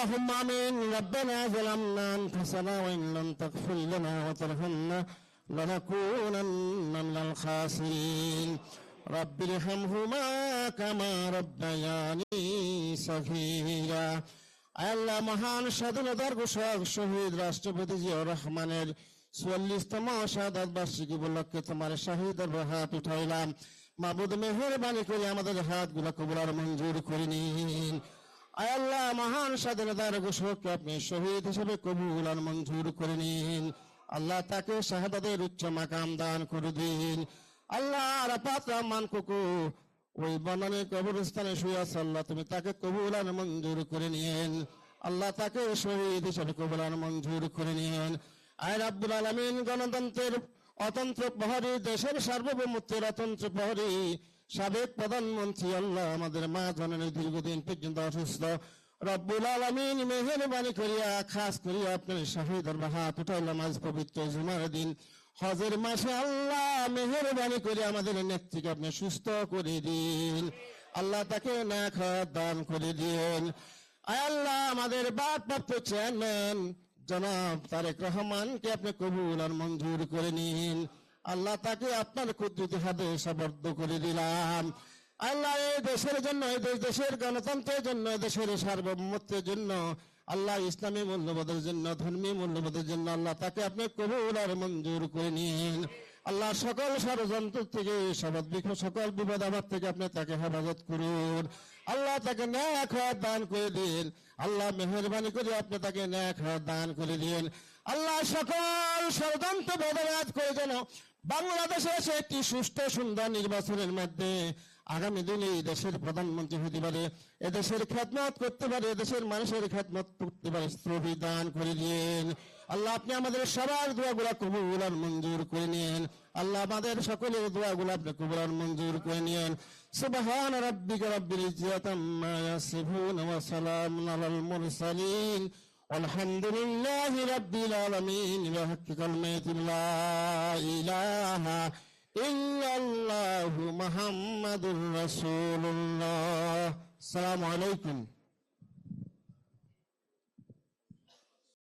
اللهم آمين. ربنا ظلمنا أنفسنا وإن لم تغفر لنا وترحمنا لنكونن من الخاسرين. رب ارحمهما كما ربياني صغيرا. আল্লাহ মহান স্বাধীনতার ঘোষক শহীদ রাষ্ট্রপতি জিয়াউর রহমানের ৪৪তম শাহাদাত বার্ষিকী উপলক্ষে তোমার শাহিদের হাত উঠাইলাম। মাবুদ মেহেরবানি করে আমাদের হাতগুলো কবুল আর মঞ্জুর করে নিন। আল্লাহ মহান স্বাধীনতার ঘোষককে আপনি শহীদ হিসেবে কবুল আর মঞ্জুর করে নিন। আল্লাহ তাকে শাহাদাতের উচ্চ মাকাম দান করে দিন। আল্লাহ আরাফাত রহমান কুকু ওই বনানী কবরস্থানে শুয়ে আছে, আল্লাহ তুমি তাকে কবুল আর মঞ্জুর করে নিন। আল্লাহ তাকে শহীদ হিসেবে কবুল আর মঞ্জুর করে নিন। আয় রাব্বুল আলামিন, গণতন্ত্রের অতন্ত্র প্রহরী, দেশের সার্বভৌমত্বের অতন্ত্র প্রহরী সাবেক প্রধানমন্ত্রী আল্লাহ আমাদের মা জননী দীর্ঘদিন পর্যন্ত অসুস্থ। রব্বুল আলামিন মেহেরবানি করিয়া খাস করিয়া আপনার শাহিদের হাত উঠাইলাম আজ পবিত্র জুমার দিন, হজের মাসে। আল্লাহ মেহেরবানি করে আমাদের নেত্রীকে আপনি সুস্থ করে দিন। আল্লাহ তাকে নেক হায়াত দান করে দিন। আল্লাহ আমাদের ভারপ্রাপ্ত চেয়ারম্যান জনাব তারেক রহমানকে আপনি কবুল আর মঞ্জুর করে নিন। আল্লাহ তাকে আপনার কুদরতি হাতে সাবদ্ধ করে দিলাম। আল্লাহ এই দেশের জন্য, এই দেশের গণতন্ত্রের জন্য, দেশের সার্বভৌমত্বের জন্য, আল্লাহ ইসলামী মূল্যবোধের জন্য, ধর্মীয় মূল্যবোধের জন্য আল্লাহ তাকে আপনি কবুল আর মঞ্জুর করে নিন। আল্লাহ সকল ষড়যন্ত্র থেকে, সকল বিপদ আপদ থেকে আপনি তাকে হেফাজত করুন। আল্লাহ তাকে নেক হায়াত দান করে দিন। আল্লাহ মেহেরবানি করে আপনি তাকে নেক হায়াত দান করে দিন। আল্লাহ সকল ষড়যন্ত্র বদলাত করে যেন বাংলাদেশে এসে একটি সুষ্ঠু সুন্দর নির্বাচনের মধ্যে আগামী দিনে এই দেশের প্রধানমন্ত্রী হতে পারে, এদেশের খেদমত করতে পারে, এদেশের মানুষের খেদমত করতে পারে, তৌফিক দান করে দিন। আল্লাহ আপনি আমাদের সবার দোয়াগুলা কবুল আর মঞ্জুর করে নিন। আল্লাহ আমাদের সকলের দোয়াগুলা আপনি কবুল আর মঞ্জুর করে নিন। সুবহান রাব্বিকা রাব্বিল ইজ্জাতি আম্মা ইয়াসিফুন ওয়া সালামুন আলাল মুরসালিন আলহামদুলিল্লাহি রাব্বিল আলামিন। ওয়া হাক্কি কালিমাতি লা ইলাহা ইল্লাল্লাহু মুহাম্মাদুর রাসূলুল্লাহ। আসসালামু আলাইকুম।